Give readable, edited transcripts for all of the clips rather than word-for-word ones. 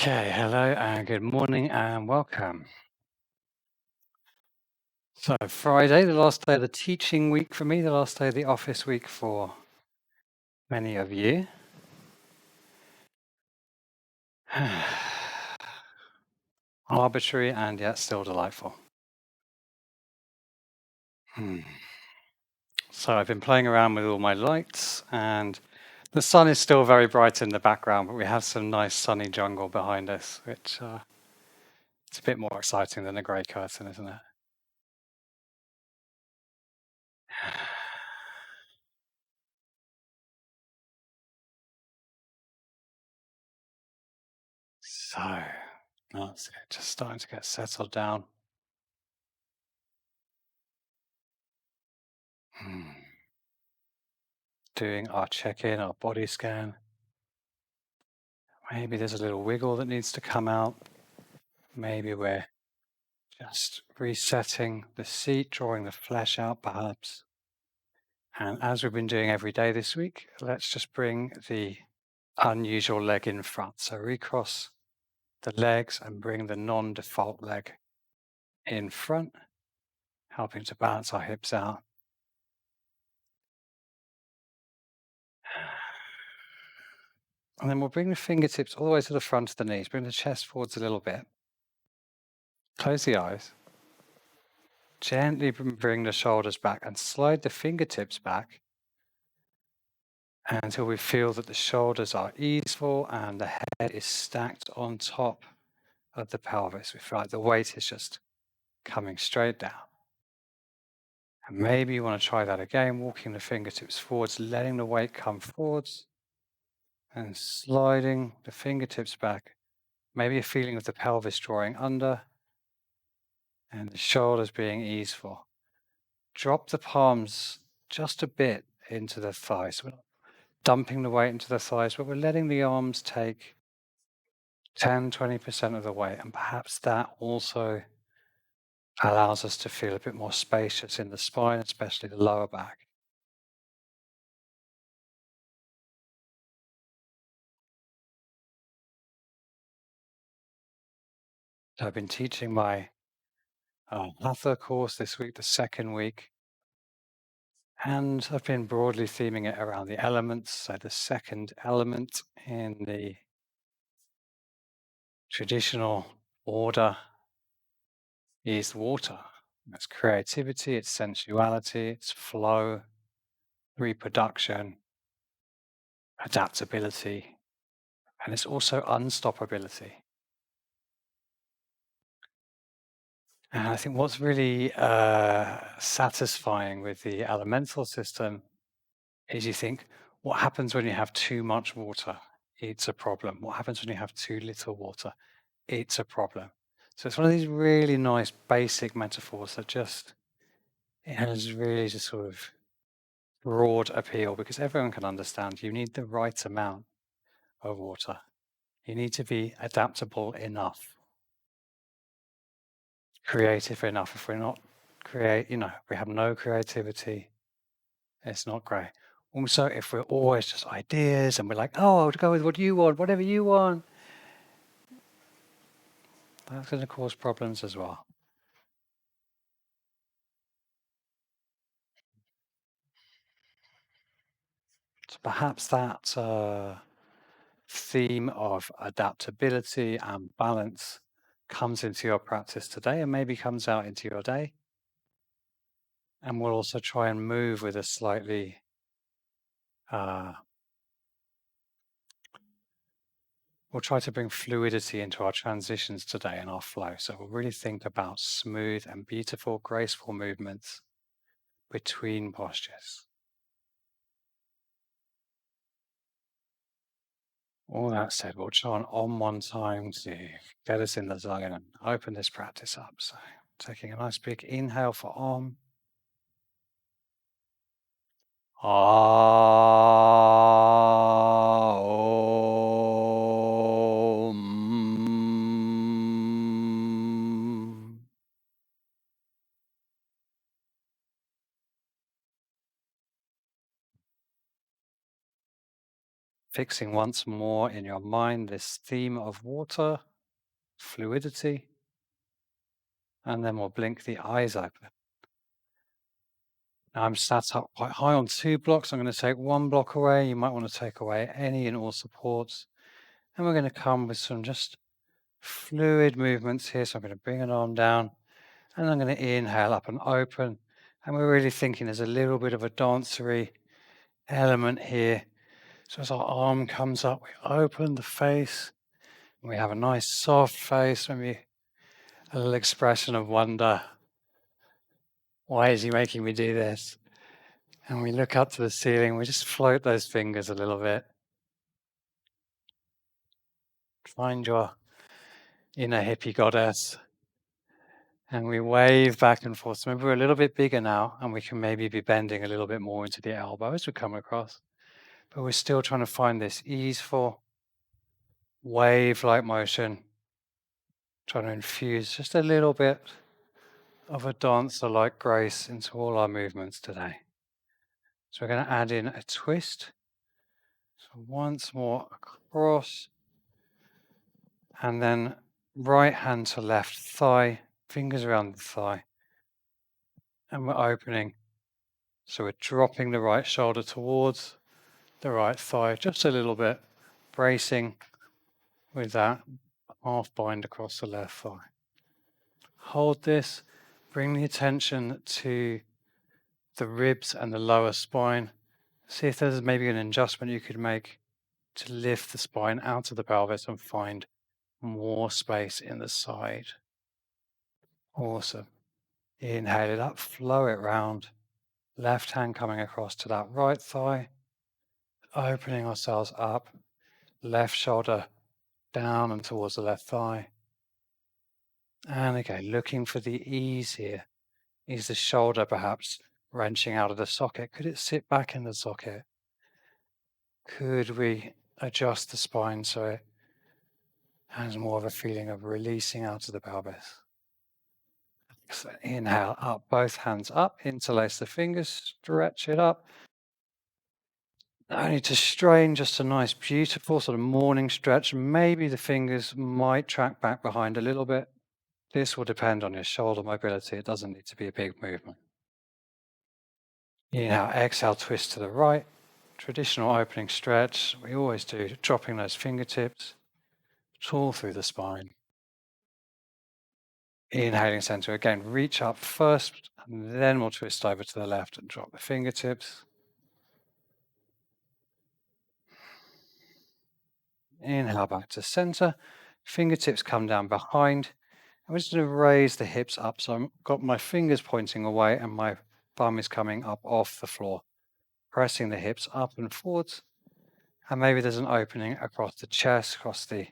Okay, hello and good morning and welcome. So, Friday, the last day of the teaching week for me, the last day of the office week for many of you. Arbitrary and yet still delightful. So, I've been playing around with all my lights, and the sun is still very bright in the background, but we have some nice sunny jungle behind us, which it's a bit more exciting than a grey curtain, isn't it? So, that's it, just starting to get settled down. Hmm. Doing our check-in, our body scan. Maybe there's a little wiggle that needs to come out. Maybe we're just resetting the seat, drawing the flesh out perhaps. And as we've been doing every day this week, let's just bring the unusual leg in front. So recross the legs and bring the non-default leg in front, helping to balance our hips out. And then we'll bring the fingertips all the way to the front of the knees. Bring the chest forwards a little bit. Close the eyes. Gently bring the shoulders back and slide the fingertips back until we feel that the shoulders are easeful and the head is stacked on top of the pelvis. We feel like the weight is just coming straight down. And maybe you want to try that again, walking the fingertips forwards, letting the weight come forwards and sliding the fingertips back. Maybe a feeling of the pelvis drawing under and the shoulders being easeful. Drop the palms just a bit into the thighs. We're not dumping the weight into the thighs, but we're letting the arms take 10-20% of the weight. And perhaps that also allows us to feel a bit more spacious in the spine, especially the lower back. So I've been teaching my Hatha course this week, the second week, and I've been broadly theming it around the elements. So the second element in the traditional order is water. It's creativity, it's sensuality, it's flow, reproduction, adaptability, and it's also unstoppability. And I think what's really satisfying with the elemental system is you think, what happens when you have too much water? It's a problem. What happens when you have too little water? It's a problem. So it's one of these really nice basic metaphors that just it has really just sort of broad appeal because everyone can understand you need the right amount of water. You need to be adaptable enough, creative enough. If we're not we have no creativity, it's not great. Also, if we're always just ideas and we're like, oh, I'll go with what you want, whatever you want, that's going to cause problems as well. So perhaps that theme of adaptability and balance comes into your practice today and maybe comes out into your day. And we'll also try and move with a slightly uh, we'll try to bring fluidity into our transitions today and our flow. So we'll really think about smooth and beautiful, graceful movements between postures. All that said, we'll chant on one time to get us in the zone and open this practice up. So taking a nice big inhale for Om. Om. fixing once more in your mind this theme of water, fluidity, and then we'll blink the eyes open. Now I'm sat up quite high on 2 blocks. I'm going to take 1 block away. You might want to take away any and all supports. And we're going to come with some just fluid movements here. So I'm going to bring an arm down and I'm going to inhale up and open. And we're really thinking there's a little bit of a dancery element here. So as our arm comes up, we open the face. And we have a nice soft face, maybe a little expression of wonder. Why is he making me do this? And we look up to the ceiling. We just float those fingers a little bit. Find your inner hippie goddess. And we wave back and forth. So maybe we're a little bit bigger now, and we can maybe be bending a little bit more into the elbow as we come across. But we're still trying to find this easeful, wave-like motion, trying to infuse just a little bit of a dancer-like grace into all our movements today. So we're going to add in a twist. So once more across, and then right hand to left thigh, fingers around the thigh, and we're opening. So we're dropping the right shoulder towards the right thigh just a little bit, bracing with that half bind across the left thigh. Hold this, bring the attention to the ribs and the lower spine. See if there's maybe an adjustment you could make to lift the spine out of the pelvis and find more space in the side. Awesome. Inhale it up, flow it round. Left hand coming across to that right thigh. Opening ourselves up. Left shoulder down and towards the left thigh. And again, looking for the ease here. Is the shoulder perhaps wrenching out of the socket? Could it sit back in the socket? Could we adjust the spine so it has more of a feeling of releasing out of the pelvis? So inhale up, both hands up, interlace the fingers, stretch it up. No need to strain, just a nice, beautiful sort of morning stretch. Maybe the fingers might track back behind a little bit. This will depend on your shoulder mobility. It doesn't need to be a big movement. Inhale, exhale, twist to the right. Traditional opening stretch. We always do, dropping those fingertips all through the spine. Inhaling center again, reach up first, and then we'll twist over to the left and drop the fingertips. Inhale back to center. Fingertips come down behind. I'm just going to raise the hips up. So I've got my fingers pointing away and my bum is coming up off the floor. Pressing the hips up and forwards. And maybe there's an opening across the chest, across the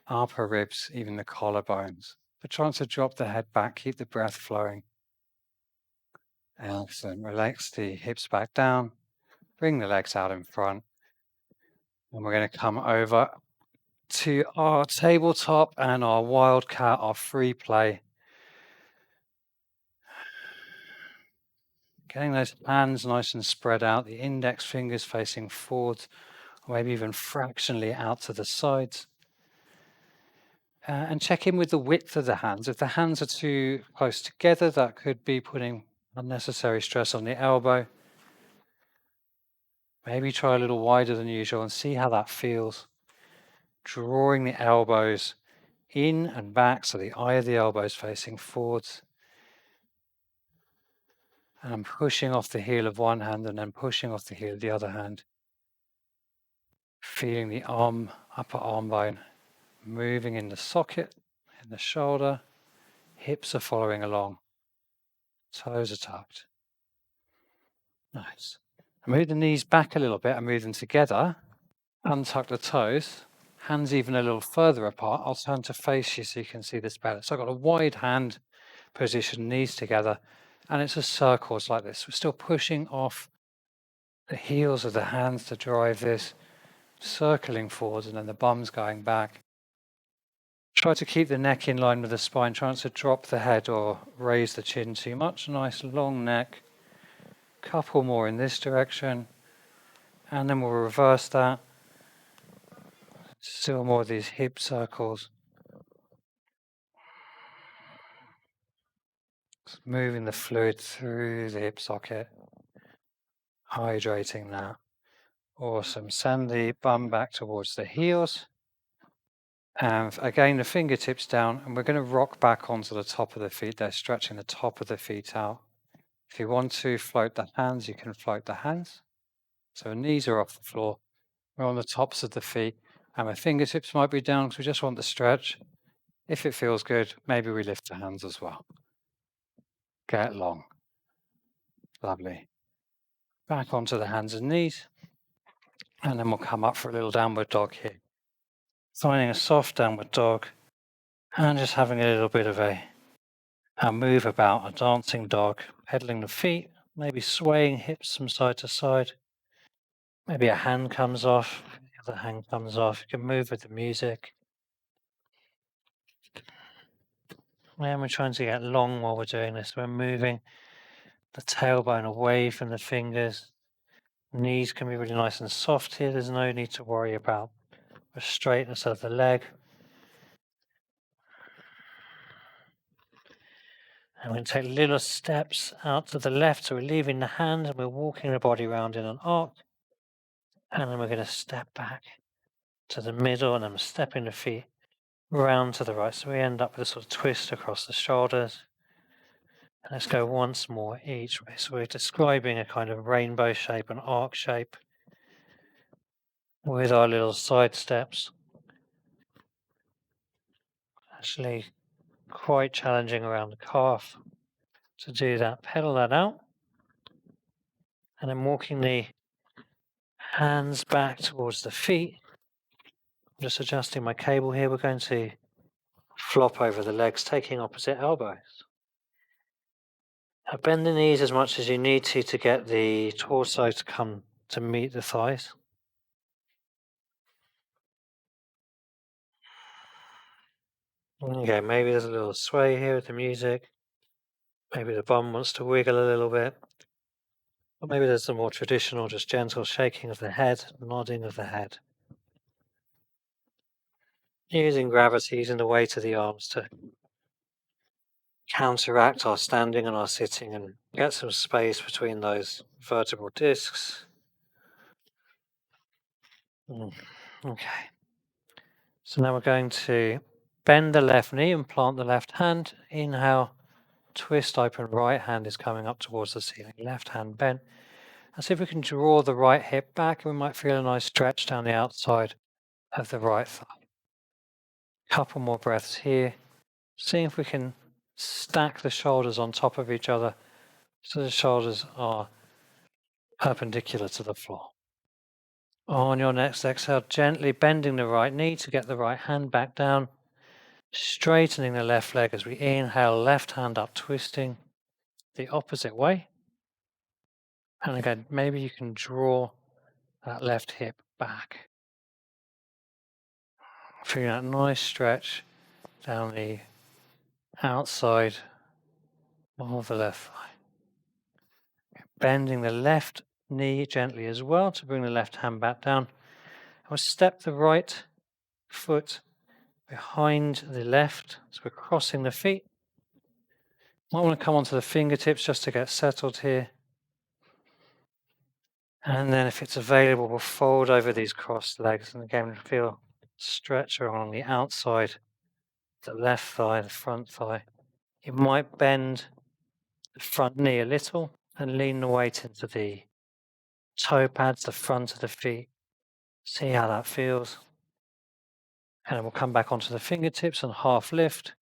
upper ribs, even the collarbones. But trying to drop the head back, keep the breath flowing. Excellent. Relax the hips back down. Bring the legs out in front. And we're going to come over to our tabletop and our wildcat, our free play. Getting those hands nice and spread out, the index fingers facing forward, or maybe even fractionally out to the sides. And check in with the width of the hands. If the hands are too close together, that could be putting unnecessary stress on the elbow. Maybe try a little wider than usual and see how that feels. Drawing the elbows in and back, so the eye of the elbow is facing forwards. And I'm pushing off the heel of one hand and then pushing off the heel of the other hand. Feeling the arm, upper arm bone moving in the socket, in the shoulder. Hips are following along. Toes are tucked. Nice. I move the knees back a little bit. I move them together. Untuck the toes. Hands even a little further apart. I'll turn to face you so you can see this better. So I've got a wide hand position, knees together. And it's a circle. It's like this. We're still pushing off the heels of the hands to drive this, circling forwards, and then the bum's going back. Try to keep the neck in line with the spine. Try not to drop the head or raise the chin too much. Nice long neck. Couple more in this direction. And then we'll reverse that. Still more of these hip circles. Just moving the fluid through the hip socket, hydrating that. Awesome. Send the bum back towards the heels. And again, the fingertips down, and we're going to rock back onto the top of the feet there, stretching the top of the feet out. If you want to float the hands, you can float the hands. So the knees are off the floor. We're on the tops of the feet, and my fingertips might be down because we just want the stretch. If it feels good, maybe we lift the hands as well. Get long. Lovely. Back onto the hands and knees, and then we'll come up for a little downward dog here. Finding a soft downward dog, and just having a little bit of a move about, a dancing dog, pedaling the feet, maybe swaying hips from side to side. Maybe a hand comes off, the other hand comes off. You can move with the music. And we're trying to get long while we're doing this. We're moving the tailbone away from the fingers. Knees can be really nice and soft here. There's no need to worry about the straightness of the leg. And we're going to take little steps out to the left. So we're leaving the hand and we're walking the body around in an arc. And then we're going to step back to the middle and then stepping the feet round to the right. So we end up with a sort of twist across the shoulders. And let's go once more each way. So we're describing a kind of rainbow shape, an arc shape with our little side steps. Actually quite challenging around the calf to do that. Pedal that out. And then walking the hands back towards the feet. I'm just adjusting my cable here. We're going to flop over the legs, taking opposite elbows. Now bend the knees as much as you need to get the torso to come to meet the thighs. Okay, maybe there's a little sway here with the music. Maybe the bum wants to wiggle a little bit. Or maybe there's the more traditional, just gentle shaking of the head, nodding of the head. Using gravity, using the weight of the arms to counteract our standing and our sitting and get some space between those vertebral discs. Okay. So now we're going to bend the left knee and plant the left hand. Inhale, twist open, right hand is coming up towards the ceiling. Left hand bent. And see if we can draw the right hip back, and we might feel a nice stretch down the outside of the right thigh. Couple more breaths here. Seeing if we can stack the shoulders on top of each other so the shoulders are perpendicular to the floor. On your next exhale, gently bending the right knee to get the right hand back down, straightening the left leg as we inhale, left hand up, twisting the opposite way. And again, maybe you can draw that left hip back. Feeling that nice stretch down the outside of the left thigh. Bending the left knee gently as well to bring the left hand back down. We'll step the right foot behind the left, so we're crossing the feet. Might want to come onto the fingertips just to get settled here. And then if it's available, we'll fold over these crossed legs. And again, feel stretch along the outside, the left thigh, the front thigh. You might bend the front knee a little and lean the weight into the toe pads, the front of the feet. See how that feels. And then we'll come back onto the fingertips and half lift.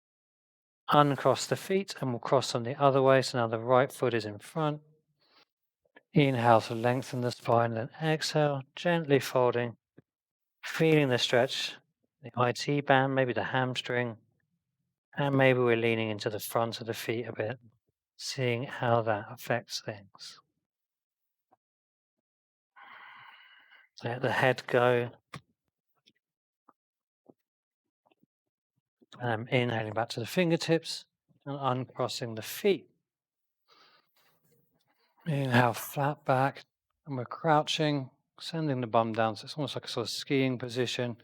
Uncross the feet and we'll cross them the other way. So now the right foot is in front. Inhale to lengthen the spine, then exhale, gently folding, feeling the stretch, the IT band, maybe the hamstring, and maybe we're leaning into the front of the feet a bit, seeing how that affects things. Let the head go. And I'm inhaling back to the fingertips and uncrossing the feet. Inhale, flat back, and we're crouching, sending the bum down. So it's almost like a sort of skiing position.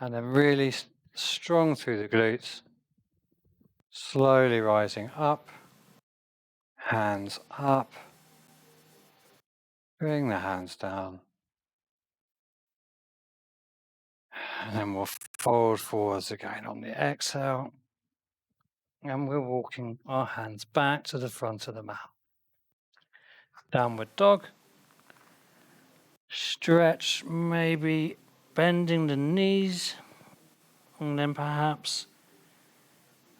And then really strong through the glutes. Slowly rising up. Hands up. Bring the hands down. And then we'll fold forwards again on the exhale. And we're walking our hands back to the front of the mat. Downward dog. Stretch, maybe bending the knees. And then perhaps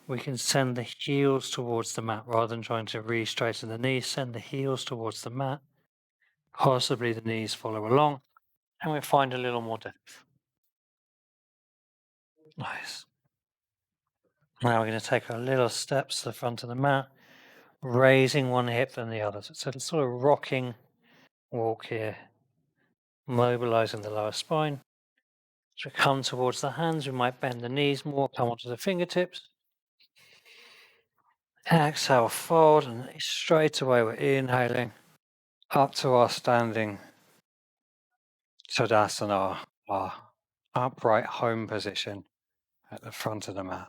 we can send the heels towards the mat rather than trying to re-straighten the knees. Send the heels towards the mat. Possibly the knees follow along. And we find a little more depth. Nice. Now we're going to take our little steps to the front of the mat, raising one hip then the other. So it's sort of rocking walk here, mobilizing the lower spine. As we come towards the hands, we might bend the knees more, come onto the fingertips. Exhale, fold, and straight away we're inhaling up to our standing Chandrasana, our upright home position at the front of the mat.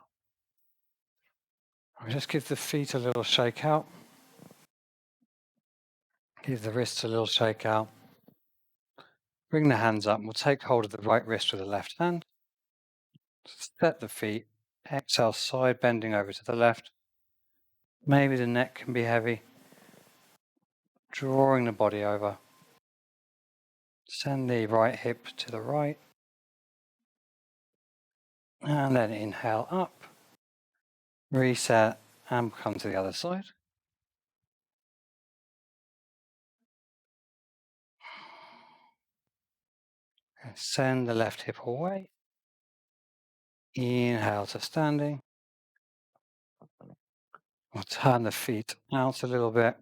We just give the feet a little shake out. Give the wrists a little shake out. Bring the hands up and we'll take hold of the right wrist with the left hand. Set the feet. Exhale, side bending over to the left. Maybe the neck can be heavy. Drawing the body over. Send the right hip to the right. And then inhale up. Reset and come to the other side. And send the left hip away. Inhale to standing. We'll turn the feet out a little bit.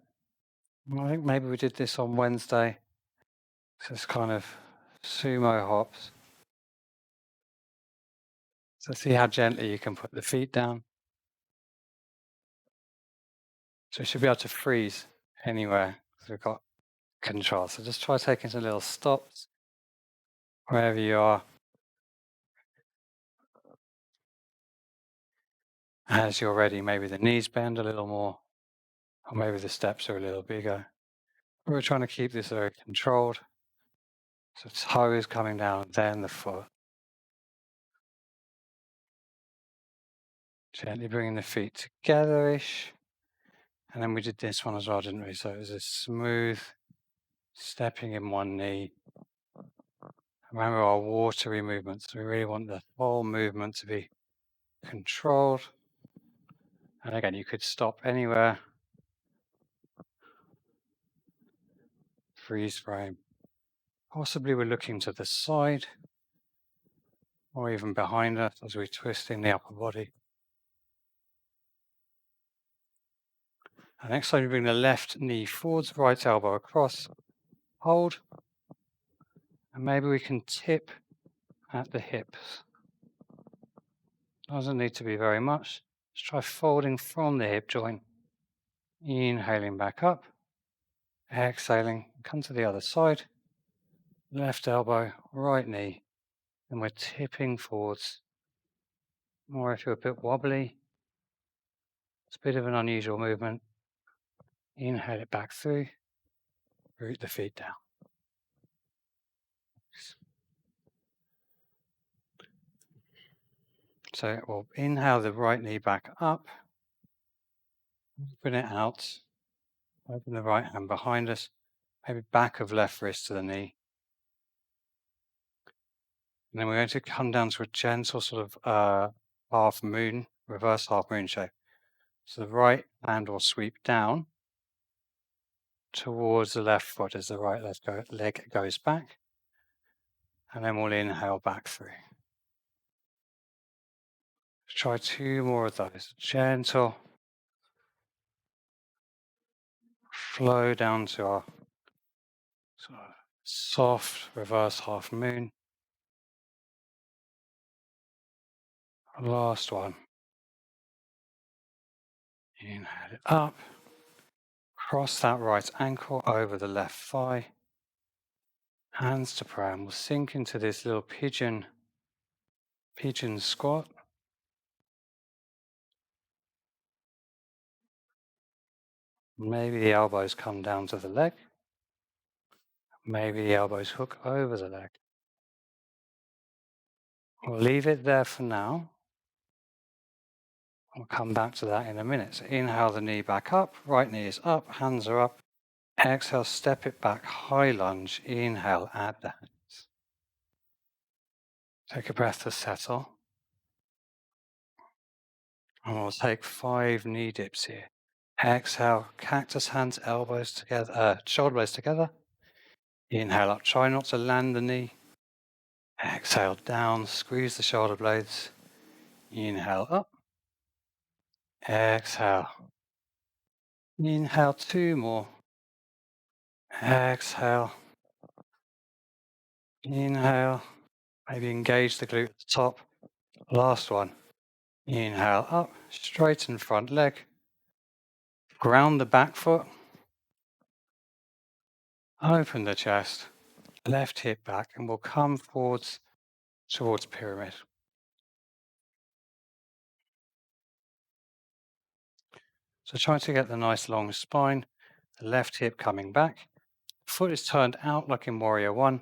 I think maybe we did this on Wednesday. So it's kind of sumo hops. So see how gently you can put the feet down. So you should be able to freeze anywhere. So we've got control. So just try taking some little stops wherever you are. As you're ready, maybe the knees bend a little more, or maybe the steps are a little bigger. We're trying to keep this very controlled. So toe is coming down, then the foot. Gently bringing the feet together-ish. And then we did this one as well, didn't we? So it was a smooth stepping in one knee. Remember our watery movements. We really want the whole movement to be controlled. And again, you could stop anywhere. Freeze frame. Possibly we're looking to the side or even behind us as we twist in the upper body. And next time you bring the left knee forwards, right elbow across, hold. And maybe we can tip at the hips. Doesn't need to be very much. Let's try folding from the hip joint. Inhaling back up. Exhaling, come to the other side. Left elbow, right knee. And we're tipping forwards. Or if you're a bit wobbly, it's a bit of an unusual movement. Inhale it back through. Root the feet down. So we'll inhale the right knee back up. Open it out. Open the right hand behind us. Maybe back of left wrist to the knee. And then we're going to come down to a gentle sort of half moon, reverse half moon shape. So the right hand will sweep down towards the left foot as the right leg goes back. And then we'll inhale back through. Let's try two more of those. Gentle flow down to our sort of soft reverse half moon. Last one. Inhale it up. Cross that right ankle over the left thigh. Hands to prayer, and we'll sink into this little pigeon Pigeon squat. Maybe the elbows come down to the leg. Maybe the elbows hook over the leg. We'll leave it there for now. We'll come back to that in a minute. So inhale the knee back up, right knee is up, hands are up. Exhale, step it back, high lunge. Inhale, add the hands. Take a breath to settle. And we'll take 5 knee dips here. Exhale, cactus hands, elbows together, shoulder blades together. Inhale up, try not to land the knee. Exhale down, squeeze the shoulder blades. Inhale up. Exhale. Inhale 2 more. Exhale. Inhale. Maybe engage the glute at the top. Last one. Inhale up, straighten front leg. Ground the back foot. Open the chest. Left hip back, and we'll come forwards towards pyramid. So try to get the nice long spine, the left hip coming back. Foot is turned out like in Warrior One.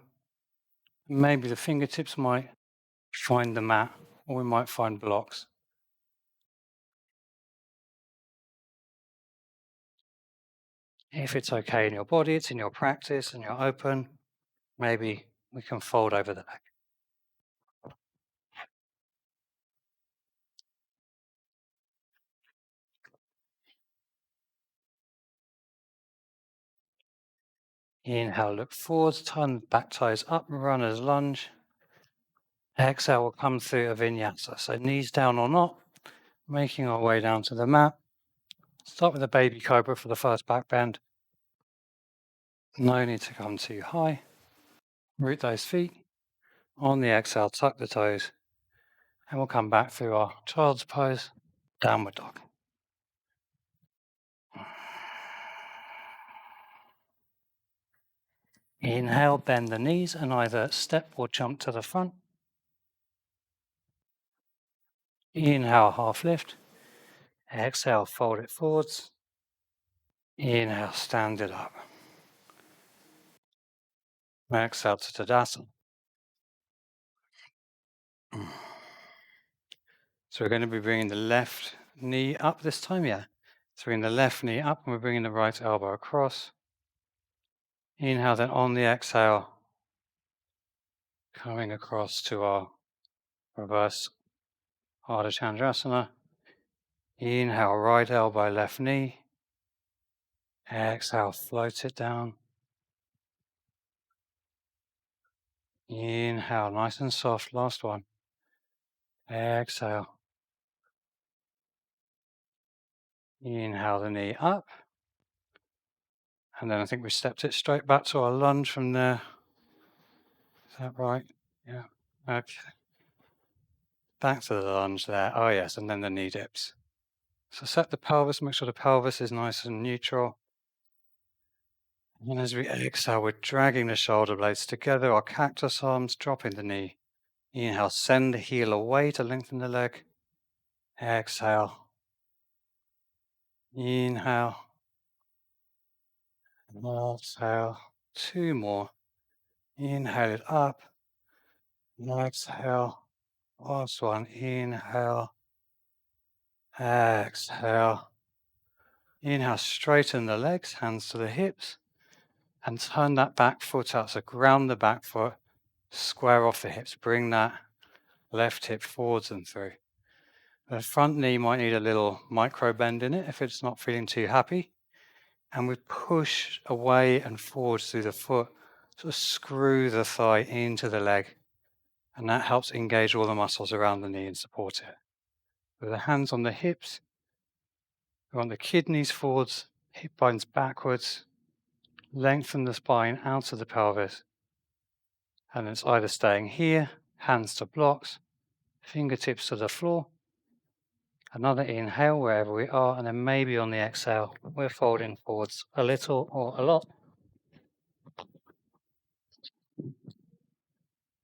Maybe the fingertips might find the mat, or we might find blocks. If it's okay in your body, it's in your practice, and you're open, maybe we can fold over the leg. Inhale, look forwards, turn back toes up, runner's lunge. Exhale, we'll come through a vinyasa. So knees down or not, making our way down to the mat. Start with a baby cobra for the first back bend. No need to come too high. Root those feet. On the exhale, tuck the toes. And we'll come back through our child's pose, downward dog. Inhale, bend the knees and either step or jump to the front. Inhale, half lift. Exhale, fold it forwards. Inhale, stand it up. Exhale to Tadasana. So we're going to be bringing the left knee up this time, yeah. So bring the left knee up and we're bringing the right elbow across. Inhale, then on the exhale, coming across to our reverse Ardha Chandrasana. Inhale, right elbow, left knee. Exhale, float it down. Inhale, nice and soft, last one. Exhale. Inhale the knee up. And then I think we stepped it straight back to our lunge from there. Is that right? Yeah. Okay. Back to the lunge there. Oh yes, and then the knee dips. So set the pelvis, make sure the pelvis is nice and neutral. And as we exhale, we're dragging the shoulder blades together, our cactus arms, dropping the knee. Inhale, send the heel away to lengthen the leg. Exhale. Inhale. Exhale. 2 more. Inhale it up. Exhale. Last one. Inhale. Exhale. Inhale, straighten the legs, hands to the hips, and turn that back foot out. So ground the back foot, square off the hips, bring that left hip forwards and through. The front knee might need a little micro bend in it if it's not feeling too happy. And we push away and forwards through the foot, sort of screw the thigh into the leg. And that helps engage all the muscles around the knee and support it. With the hands on the hips, we want the kidneys forwards, hip bones backwards, lengthen the spine out of the pelvis. And it's either staying here, hands to blocks, fingertips to the floor. Another inhale wherever we are, and then maybe on the exhale, we're folding forwards a little or a lot.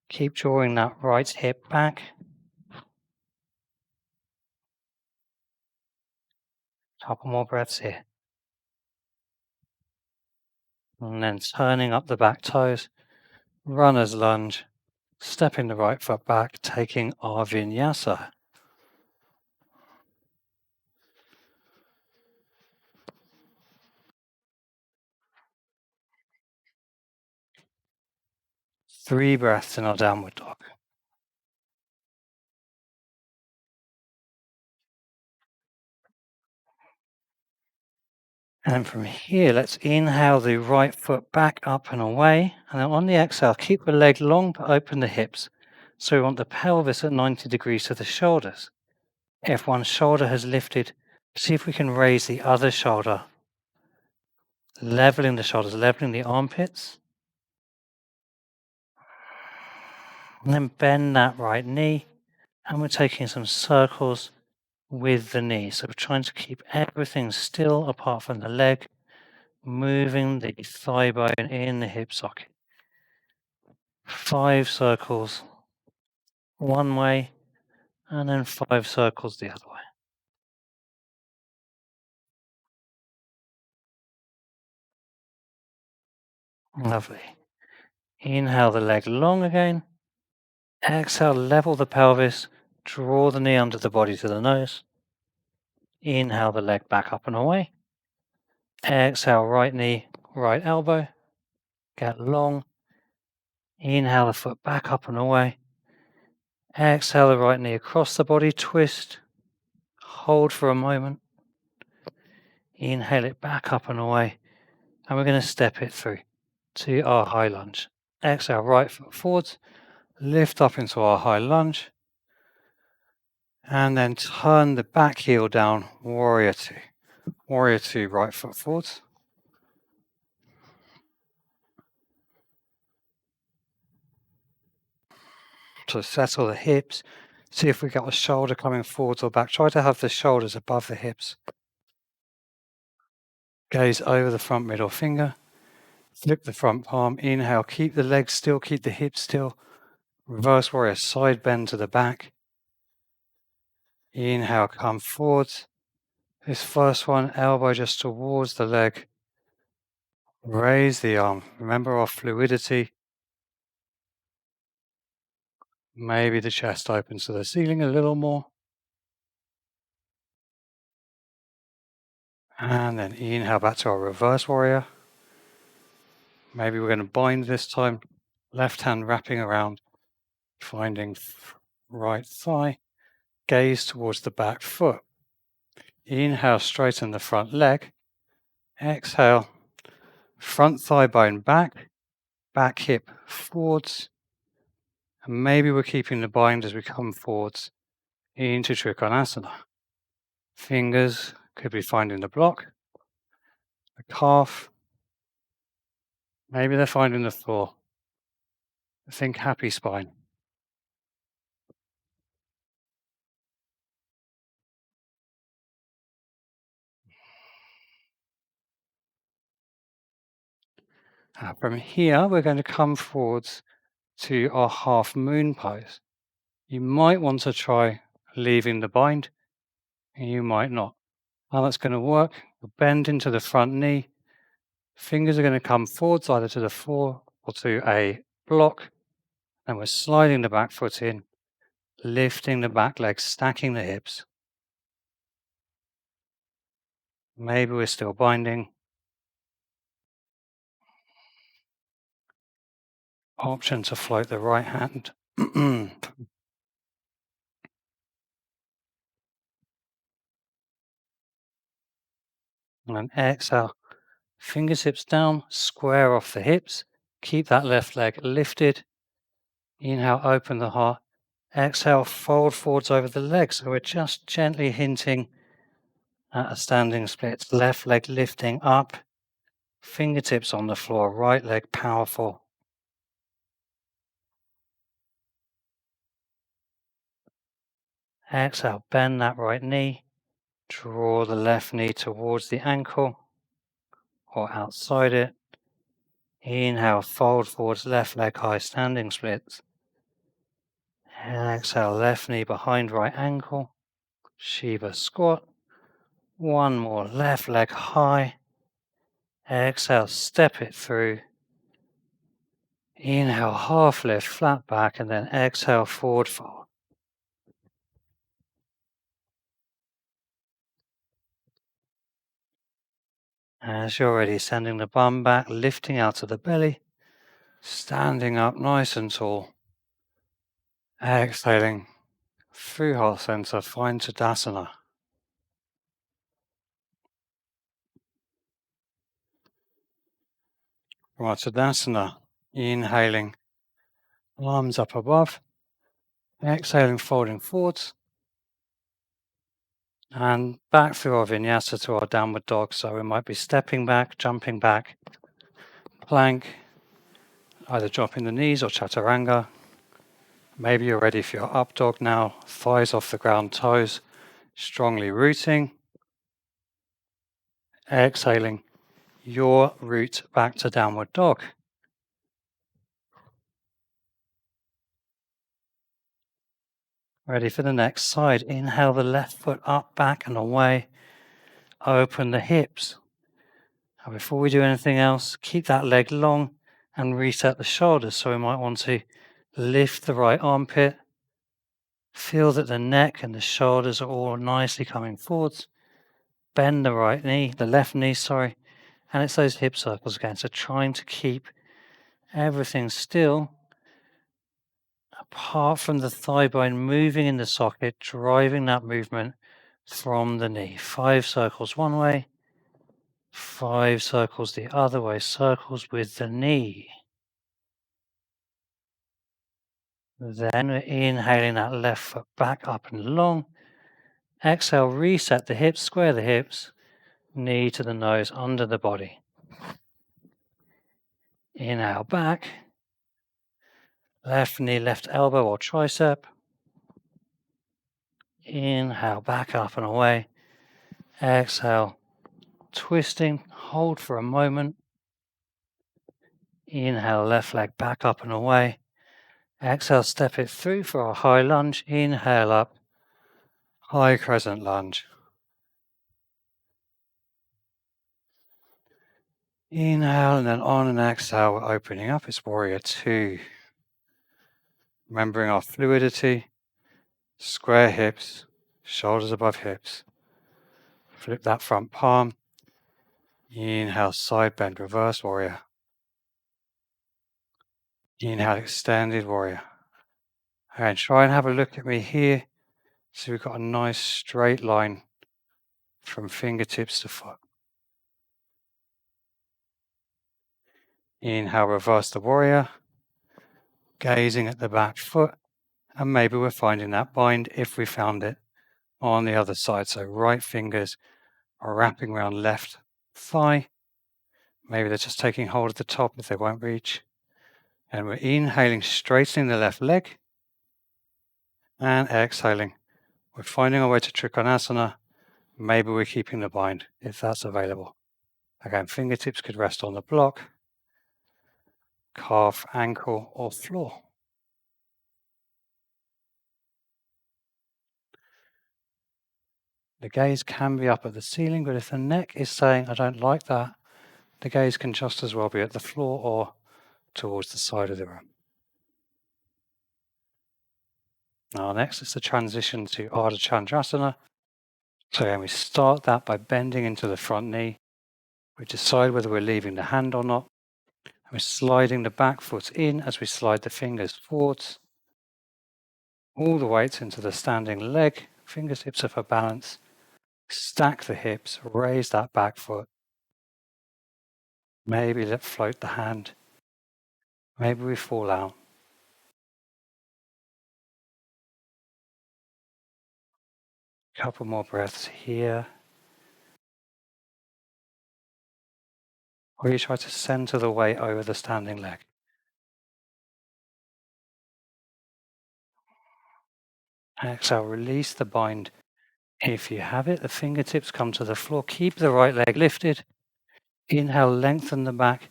Keep drawing that right hip back. Couple more breaths here. And then turning up the back toes, runner's lunge, stepping the right foot back, taking our vinyasa. Three breaths in our downward dog. And from here, let's inhale the right foot back up and away. And then on the exhale, keep the leg long but open the hips. So we want the pelvis at 90 degrees to the shoulders. If one shoulder has lifted, see if we can raise the other shoulder, leveling the shoulders, leveling the armpits. And then bend that right knee. And we're taking some circles with the knee. So we're trying to keep everything still apart from the leg, moving the thigh bone in the hip socket. 5 circles one way, and then 5 circles the other way. Lovely. Inhale the leg long again. Exhale, level the pelvis, draw the knee under the body to the nose. Inhale the leg back up and away. Exhale, right knee, right elbow. Get long. Inhale the foot back up and away. Exhale the right knee across the body, twist. Hold for a moment. Inhale it back up and away. And we're going to step it through to our high lunge. Exhale, right foot forwards. Lift up into our high lunge. And then turn the back heel down, warrior two. Warrior two, right foot forwards. So settle the hips. See if we got the shoulder coming forwards or back. Try to have the shoulders above the hips. Gaze over the front middle finger. Flip the front palm. Inhale, keep the legs still, keep the hips still. Reverse warrior, side bend to the back. Inhale, come forwards. This first one, elbow just towards the leg. Raise the arm. Remember our fluidity. Maybe the chest opens to the ceiling a little more. And then inhale back to our reverse warrior. Maybe we're going to bind this time. Left hand wrapping around, finding right thigh. Gaze towards the back foot. Inhale, straighten the front leg. Exhale, front thigh bone back, back hip forwards. And maybe we're keeping the bind as we come forwards into Trikonasana. Fingers could be finding the block, the calf. Maybe they're finding the floor. Think happy spine. From here, we're going to come forwards to our half moon pose. You might want to try leaving the bind, and you might not. How that's going to work, you'll bend into the front knee. Fingers are going to come forwards either to the floor or to a block. And we're sliding the back foot in, lifting the back leg, stacking the hips. Maybe we're still binding. Option to float the right hand. And then exhale. Fingertips down, square off the hips. Keep that left leg lifted. Inhale, open the heart. Exhale, fold forwards over the legs. So we're just gently hinting at a standing split. Left leg lifting up. Fingertips on the floor. Right leg powerful. Exhale, bend that right knee. Draw the left knee towards the ankle or outside it. Inhale, fold forwards, left leg high, standing splits. Exhale, left knee behind right ankle. Shiva squat. One more, left leg high. Exhale, step it through. Inhale, half lift, flat back, and then exhale, forward fold. As you're ready, sending the bum back, lifting out of the belly, standing up nice and tall. Exhaling through heart center, find Tadasana. From our Tadasana, inhaling, arms up above, exhaling, folding forwards, and back through our vinyasa to our downward dog. So we might be stepping back, jumping back, plank, either dropping the knees or chaturanga. Maybe you're ready for your up dog now, thighs off the ground, toes strongly rooting. Exhaling your root back to downward dog. Ready for the next side. Inhale the left foot up, back and away. Open the hips. And before we do anything else, keep that leg long and reset the shoulders. So we might want to lift the right armpit. Feel that the neck and the shoulders are all nicely coming forwards. Bend the right knee, the left knee, sorry. And it's those hip circles again. So trying to keep everything still, apart from the thigh bone moving in the socket, driving that movement from the knee. 5 circles one way, 5 circles the other way, circles with the knee. Then we're inhaling that left foot back up and long. Exhale, reset the hips, square the hips, knee to the nose, under the body. Inhale back, left knee, left elbow or tricep. Inhale back up and away. Exhale, twisting, hold for a moment. Inhale, left leg back up and away. Exhale, step it through for a high lunge. Inhale up, high crescent lunge. Inhale and then on an exhale, we're opening up. It's warrior 2. Remembering our fluidity, square hips, shoulders above hips. Flip that front palm. Inhale, side bend, reverse warrior. Inhale, extended warrior. And try and have a look at me here. So we've got a nice straight line from fingertips to foot. Inhale, reverse the warrior. Gazing at the back foot. And maybe we're finding that bind if we found it on the other side. So right fingers are wrapping around left thigh. Maybe they're just taking hold of the top if they won't reach. And we're inhaling, straightening the left leg. And exhaling. We're finding our way to Trikonasana. Maybe we're keeping the bind if that's available. Again, fingertips could rest on the block, calf, ankle, or floor. The gaze can be up at the ceiling, but if the neck is saying, I don't like that, the gaze can just as well be at the floor or towards the side of the room. Now next is the transition to Ardha Chandrasana. So again, we start that by bending into the front knee. We decide whether we're leaving the hand or not. We're sliding the back foot in as we slide the fingers forwards. All the weight into the standing leg. Fingertips are for balance. Stack the hips, raise that back foot. Maybe let float the hand. Maybe we fall out. Couple more breaths here. Or you try to center the weight over the standing leg. Exhale, release the bind. If you have it, the fingertips come to the floor. Keep the right leg lifted. Inhale, lengthen the back.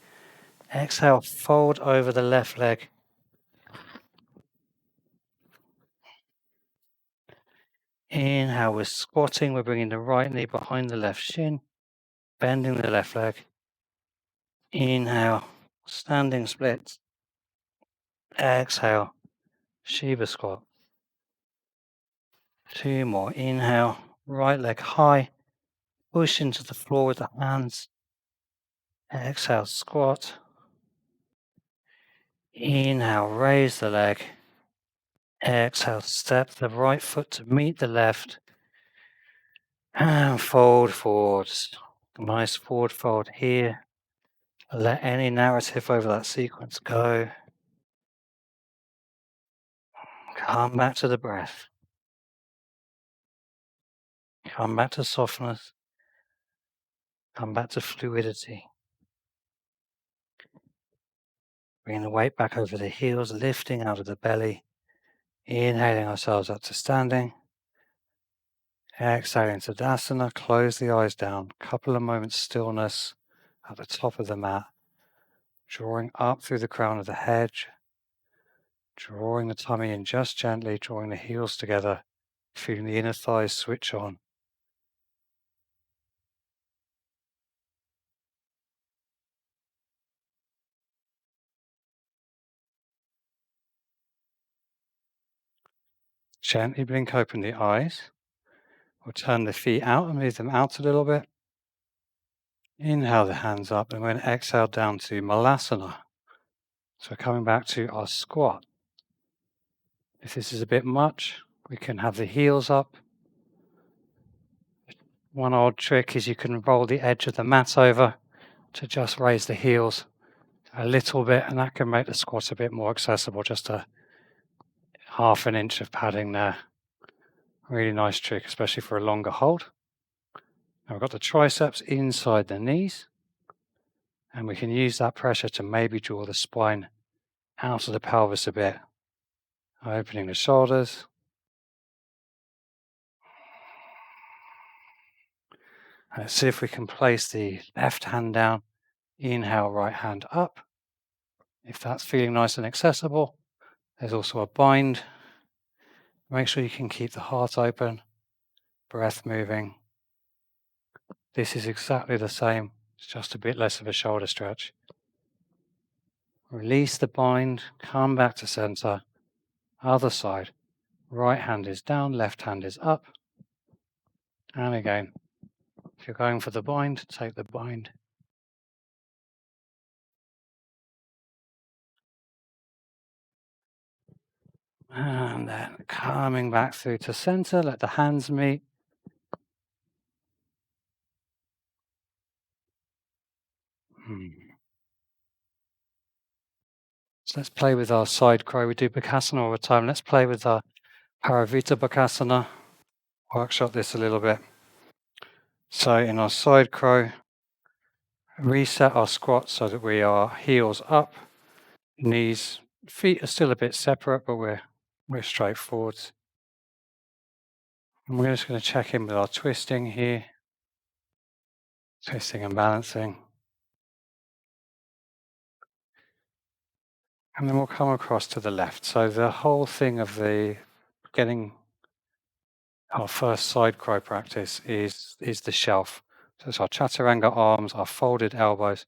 Exhale, fold over the left leg. Inhale, we're squatting, we're bringing the right knee behind the left shin, bending the left leg. Inhale, standing splits. Exhale, Shiva squat. 2 more. Inhale, right leg high, push into the floor with the hands. Exhale, squat. Inhale, raise the leg. Exhale, step the right foot to meet the left. And fold forwards. Nice forward fold here. Let any narrative over that sequence go. Come back to the breath. Come back to softness. Come back to fluidity. Bring the weight back over the heels, lifting out of the belly. Inhaling ourselves up to standing. Exhaling to Tadasana. Close the eyes down. Couple of moments stillness at the top of the mat. Drawing up through the crown of the head. Drawing the tummy in just gently, drawing the heels together. Feeling the inner thighs switch on. Gently blink open the eyes. We'll turn the feet out and move them out a little bit. Inhale the hands up and then exhale down to Malasana. So we're coming back to our squat. If this is a bit much, we can have the heels up. One odd trick is you can roll the edge of the mat over to just raise the heels a little bit, and that can make the squat a bit more accessible, just a half an inch of padding there. Really nice trick, especially for a longer hold. Now we've got the triceps inside the knees, and we can use that pressure to maybe draw the spine out of the pelvis a bit. Opening the shoulders. Let's see if we can place the left hand down. Inhale, right hand up. If that's feeling nice and accessible, there's also a bind. Make sure you can keep the heart open, breath moving. This is exactly the same, it's just a bit less of a shoulder stretch. Release the bind, come back to center. Other side. Right hand is down, left hand is up. And again, if you're going for the bind, take the bind. And then coming back through to center, let the hands meet. So let's play with our side crow. We do Bakasana all the time. Let's play with our Paravita Bakasana. Workshop this a little bit. So in our side crow, reset our squat so that we are heels up, knees, feet are still a bit separate, but we're straight forwards. And we're just going to check in with our twisting here. Twisting and balancing. And then we'll come across to the left. So the whole thing of the getting our first side crow practice is the shelf. So it's our chaturanga arms, our folded elbows.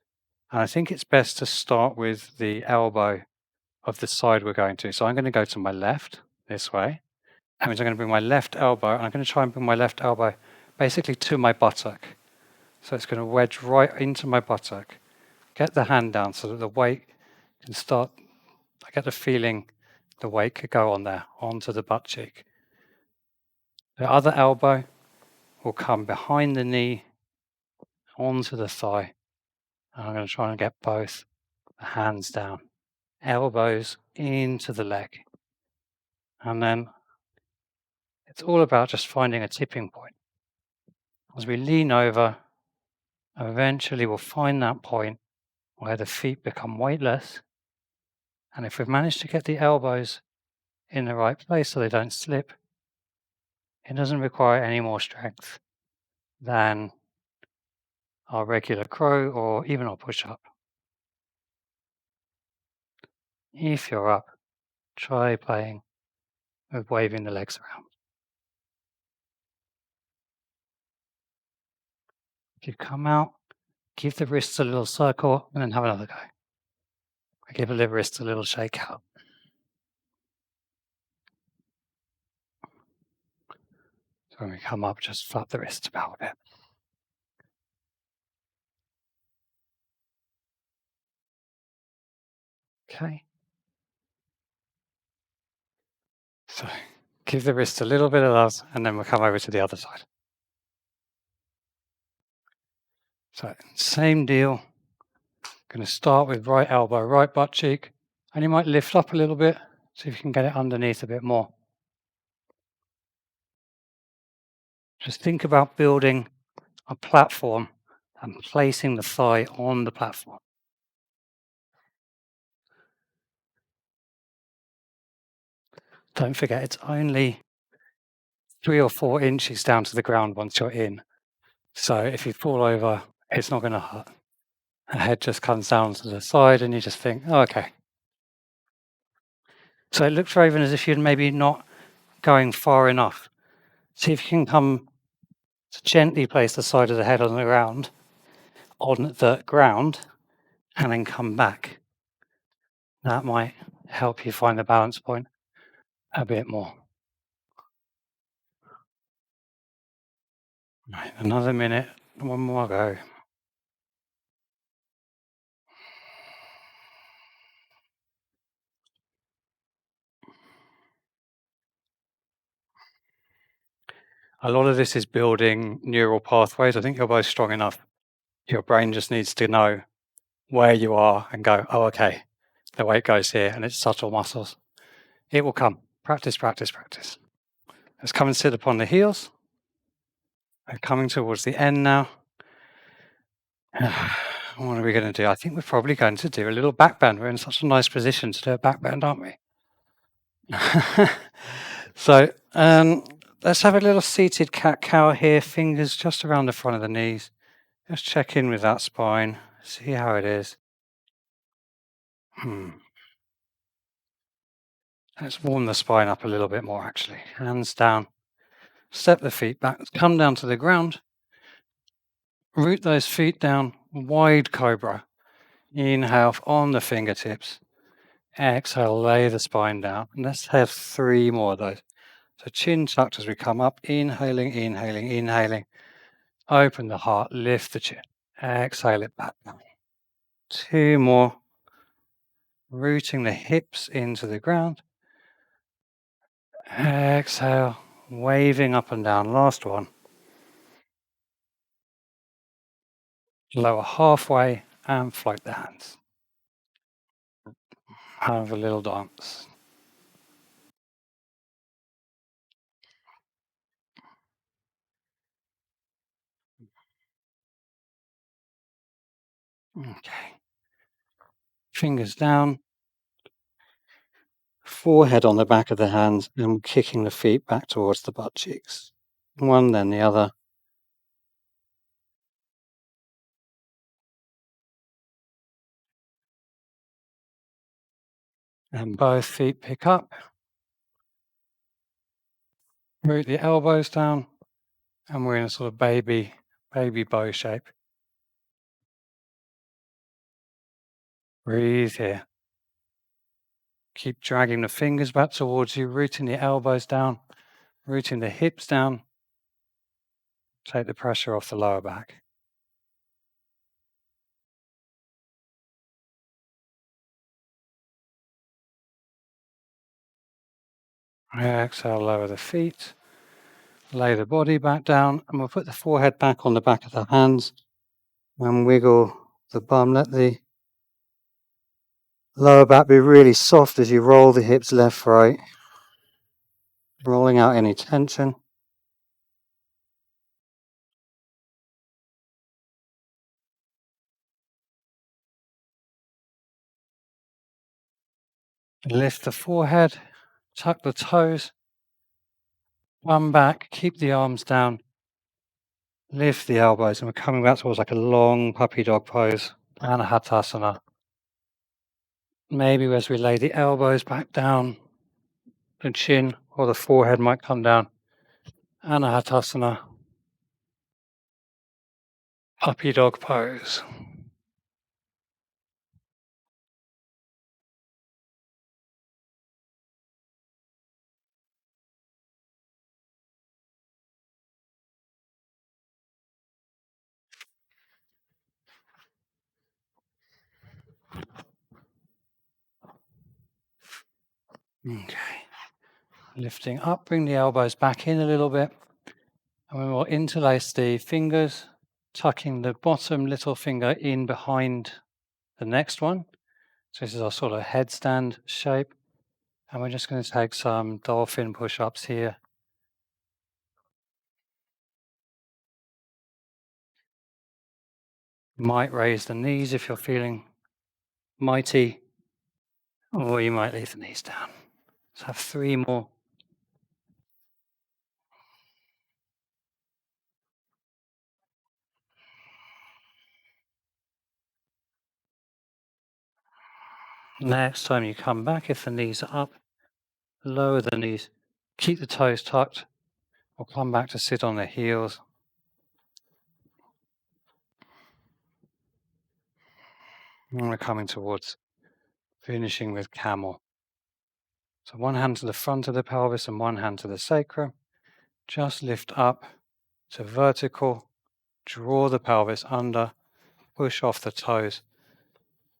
And I think it's best to start with the elbow of the side we're going to. So I'm going to go to my left this way. That means I'm going to bring my left elbow, and I'm going to try and bring my left elbow basically to my buttock. So it's going to wedge right into my buttock. Get the hand down so that the weight can start. I get the feeling the weight could go on there, onto the butt cheek. The other elbow will come behind the knee, onto the thigh. And I'm going to try and get both the hands down. Elbows into the leg. And then it's all about just finding a tipping point. As we lean over, eventually we'll find that point where the feet become weightless. And if we've managed to get the elbows in the right place so they don't slip, it doesn't require any more strength than our regular crow or even our push-up. If you're up, try playing with waving the legs around. If you come out, give the wrists a little circle and then have another go. Give the wrists a little shake out. So when we come up, just flap the wrists about a bit. Okay. So give the wrist a little bit of love, and then we'll come over to the other side. So same deal. Going to start with right elbow, right butt cheek, and you might lift up a little bit, see if you can get it underneath a bit more. Just think about building a platform and placing the thigh on the platform. Don't forget, it's only 3 or 4 inches down to the ground once you're in. So if you fall over, it's not going to hurt. The head just comes down to the side and you just think, oh, okay. So it looks, Raven, as if you're maybe not going far enough. See if you can come to gently place the side of the head on the ground, and then come back. That might help you find the balance point a bit more. Right, another minute, one more go. A lot of this is building neural pathways. I think you're both strong enough. Your brain just needs to know where you are and go, oh, okay, the weight goes here, and it's subtle muscles. It will come. Practice, practice, practice. Let's come and sit upon the heels. We're coming towards the end now. What are we going to do? I think we're probably going to do a little back bend. We're in such a nice position to do a back bend, aren't we? So let's have a little seated cat-cow here, fingers just around the front of the knees. Just check in with that spine, see how it is. Let's warm the spine up a little bit more, actually. Hands down, step the feet back, come down to the ground, root those feet down, wide cobra. Inhale on the fingertips. Exhale, lay the spine down. And let's have 3 more of those. So chin tucked as we come up, inhaling, inhaling, inhaling. Open the heart, lift the chin. Exhale it back down. 2 more. Rooting the hips into the ground. Exhale, waving up and down. Last one. Lower halfway and float the hands. Have a little dance. Okay. Fingers down. Forehead on the back of the hands and kicking the feet back towards the butt cheeks. One, then the other. And both feet pick up. Root the elbows down. And we're in a sort of baby bow shape. Breathe here. Keep dragging the fingers back towards you, rooting the elbows down, rooting the hips down. Take the pressure off the lower back. Exhale, lower the feet. Lay the body back down, and we'll put the forehead back on the back of the hands and wiggle the bum. Let the lower back be really soft as you roll the hips left, right, rolling out any tension. Lift the forehead, tuck the toes, bum back, keep the arms down, lift the elbows, and we're coming back towards like a long puppy dog pose, Anahatasana. Maybe as we lay the elbows back down, the chin or the forehead might come down, Anahatasana. Puppy dog pose. Okay. Lifting up, bring the elbows back in a little bit. And we will interlace the fingers, tucking the bottom little finger in behind the next one. So this is our sort of headstand shape. And we're just going to take some dolphin push-ups here. You might raise the knees if you're feeling mighty, or you might leave the knees down. Let's have 3 more. Next time you come back, if the knees are up, lower the knees, keep the toes tucked, or come back to sit on the heels. And we're coming towards finishing with camel. So one hand to the front of the pelvis and one hand to the sacrum. Just lift up to vertical, draw the pelvis under, push off the toes.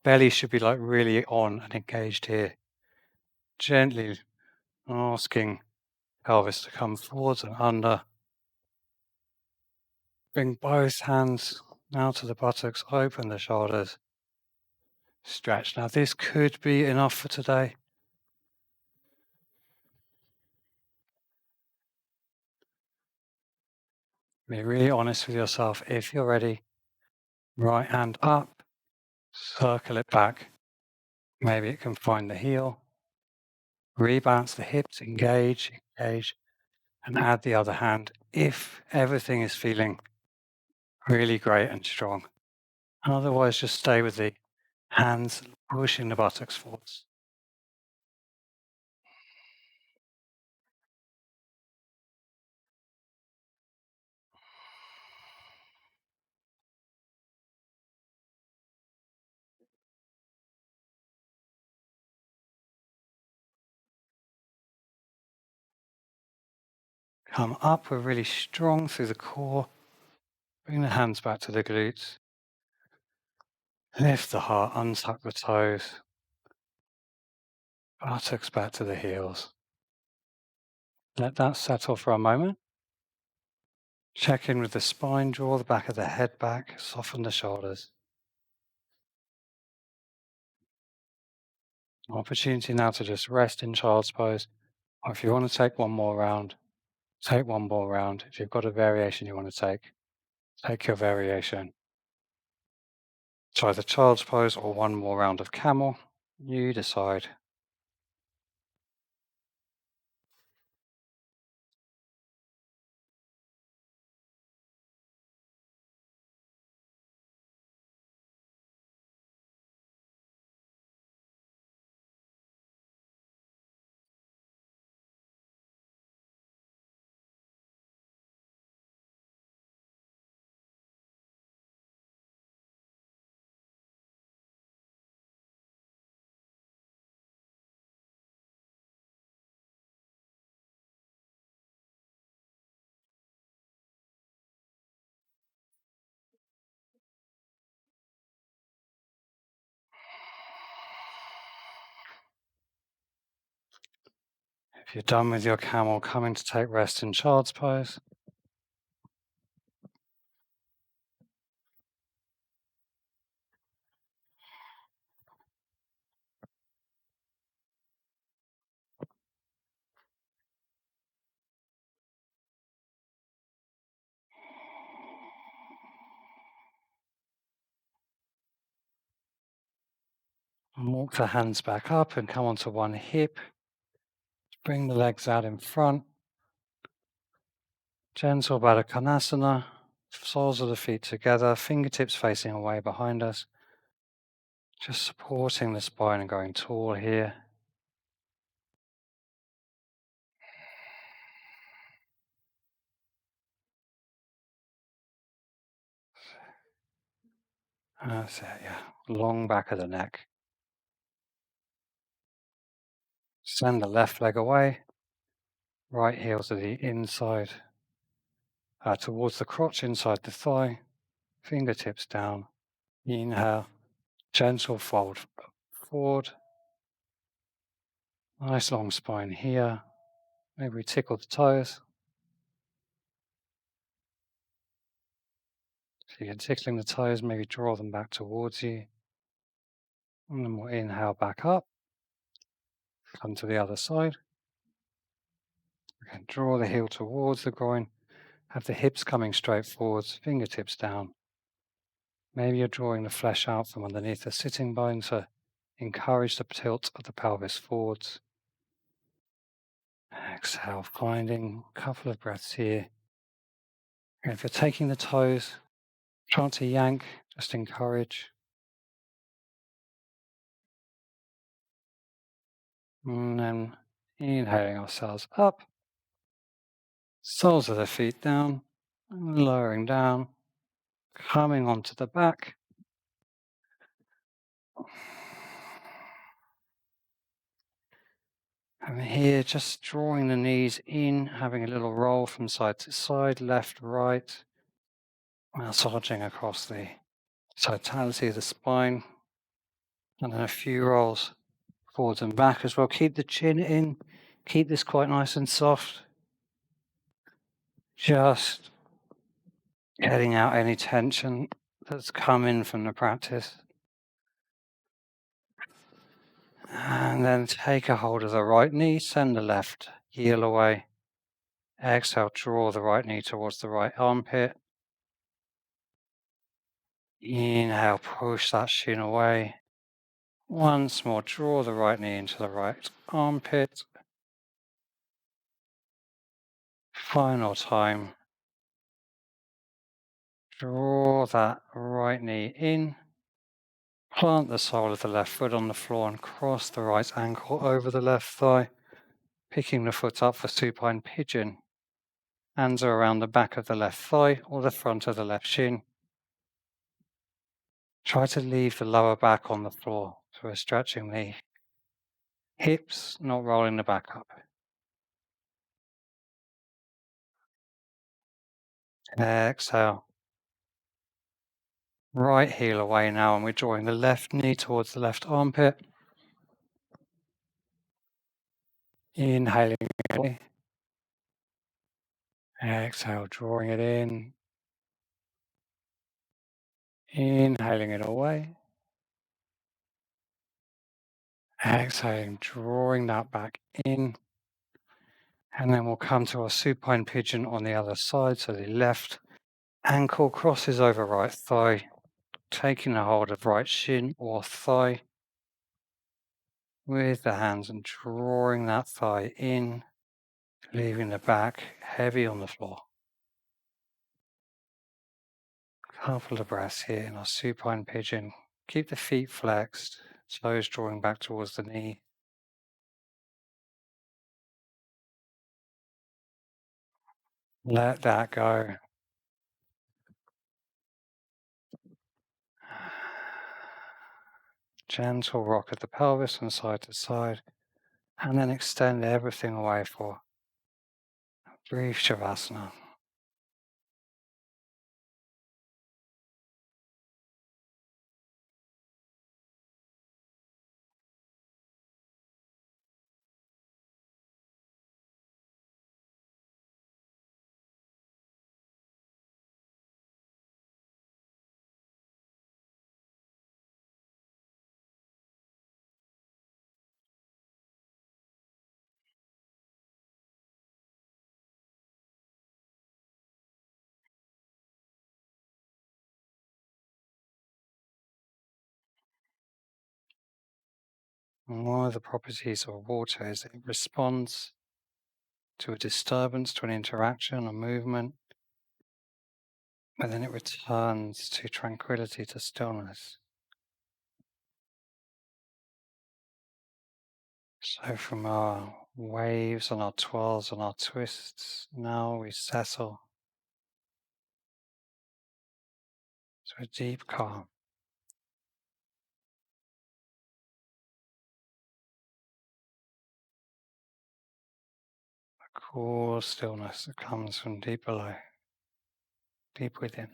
Belly should be like really on and engaged here. Gently asking pelvis to come forwards and under. Bring both hands now to the buttocks, open the shoulders, stretch. Now this could be enough for today. Be really honest with yourself. If you're ready, right hand up, circle it back. Maybe it can find the heel. Rebalance the hips, engage, and add the other hand if everything is feeling really great and strong. Otherwise, just stay with the hands pushing the buttocks forwards. Come up, we're really strong through the core. Bring the hands back to the glutes. Lift the heart, untuck the toes. Buttocks back to the heels. Let that settle for a moment. Check in with the spine, draw the back of the head back, soften the shoulders. Opportunity now to just rest in child's pose. Or if you want to take one more round, take one more round. If you've got a variation you want to take your variation. Try the child's pose or one more round of camel. You decide. If you're done with your camel, coming to take rest in child's pose. And walk the hands back up and come onto one hip. Bring the legs out in front. Gentle Baddha Konasana. Soles of the feet together, fingertips facing away behind us. Just supporting the spine and going tall here. That's it, yeah. Long back of the neck. Send the left leg away. Right heel to the inside, towards the crotch, inside the thigh. Fingertips down. Inhale. Gentle fold forward. Nice long spine here. Maybe we tickle the toes. So you're tickling the toes, maybe draw them back towards you. And then we'll inhale back up. Come to the other side. Again, draw the heel towards the groin. Have the hips coming straight forwards, fingertips down. Maybe you're drawing the flesh out from underneath the sitting bone to encourage the tilt of the pelvis forwards. Exhale, finding a couple of breaths here. And if you're taking the toes, try to yank, just encourage. And then inhaling ourselves up. Soles of the feet down, lowering down, coming onto the back. And here, just drawing the knees in, having a little roll from side to side, left, right, massaging across the totality of the spine. And then a few rolls forwards and back as well. Keep the chin in, keep this quite nice and soft. Just getting out any tension that's come in from the practice. And then take a hold of the right knee, send the left heel away. Exhale, draw the right knee towards the right armpit. Inhale, push that shin away. Once more, draw the right knee into the right armpit. Final time. Draw that right knee in. Plant the sole of the left foot on the floor and cross the right ankle over the left thigh, picking the foot up for supine pigeon. Hands are around the back of the left thigh or the front of the left shin. Try to leave the lower back on the floor, so we're stretching the hips, not rolling the back up. Exhale. Right heel away now, and we're drawing the left knee towards the left armpit. Inhaling away. Exhale, drawing it in. Inhaling it away. Exhaling, drawing that back in. And then we'll come to our supine pigeon on the other side. So the left ankle crosses over right thigh, taking a hold of right shin or thigh with the hands and drawing that thigh in, leaving the back heavy on the floor. Couple of breaths here in our supine pigeon. Keep the feet flexed, toes drawing back towards the knee. Let that go. Gentle rock of the pelvis from side to side, and then extend everything away for a brief Shavasana. One of the properties of water is that it responds to a disturbance, to an interaction, a movement, but then it returns to tranquility, to stillness. So from our waves and our twirls and our twists, now we settle to a deep calm. cool stillness that comes from deep below, deep within.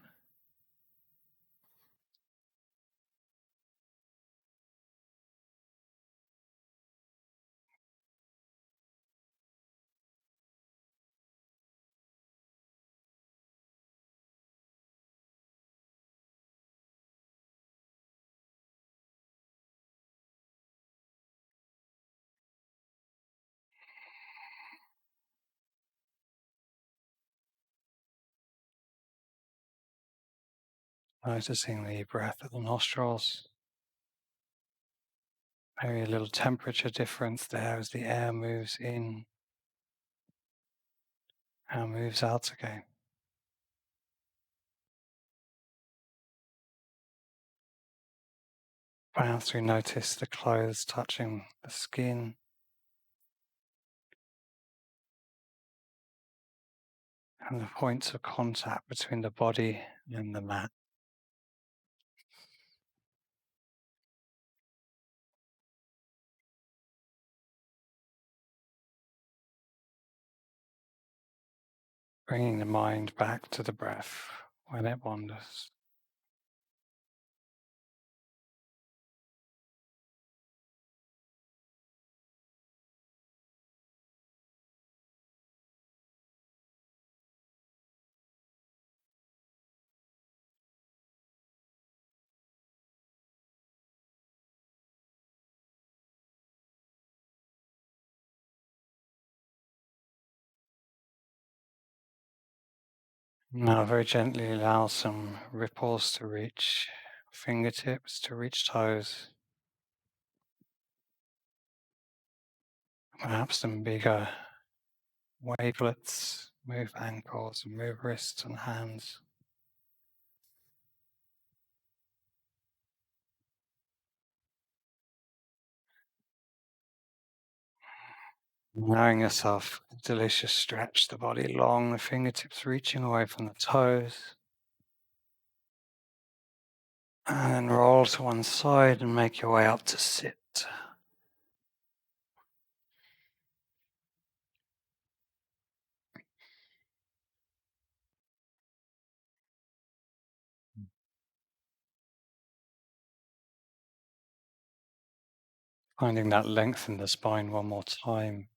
Noticing the breath of the nostrils. Maybe a little temperature difference there as the air moves in and moves out again. Perhaps we notice the clothes touching the skin, and the points of contact between the body and the mat. Bringing the mind back to the breath when it wanders. Now very gently allow some ripples to reach fingertips, to reach toes. Perhaps some bigger wavelets, move ankles, move wrists and hands. Allowing yourself a delicious stretch, the body long, the fingertips reaching away from the toes. And roll to one side and make your way up to sit. Finding that length in the spine one more time.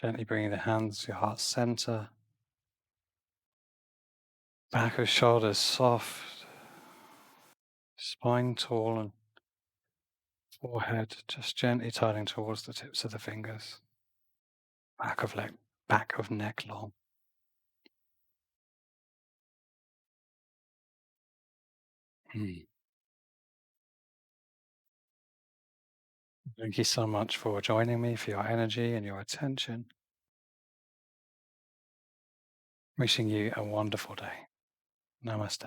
Gently bringing the hands to your heart center. Back of shoulders soft. Spine tall and forehead just gently turning towards the tips of the fingers. Back of neck long. Mm. Thank you so much for joining me, for your energy and your attention. Wishing you a wonderful day. Namaste.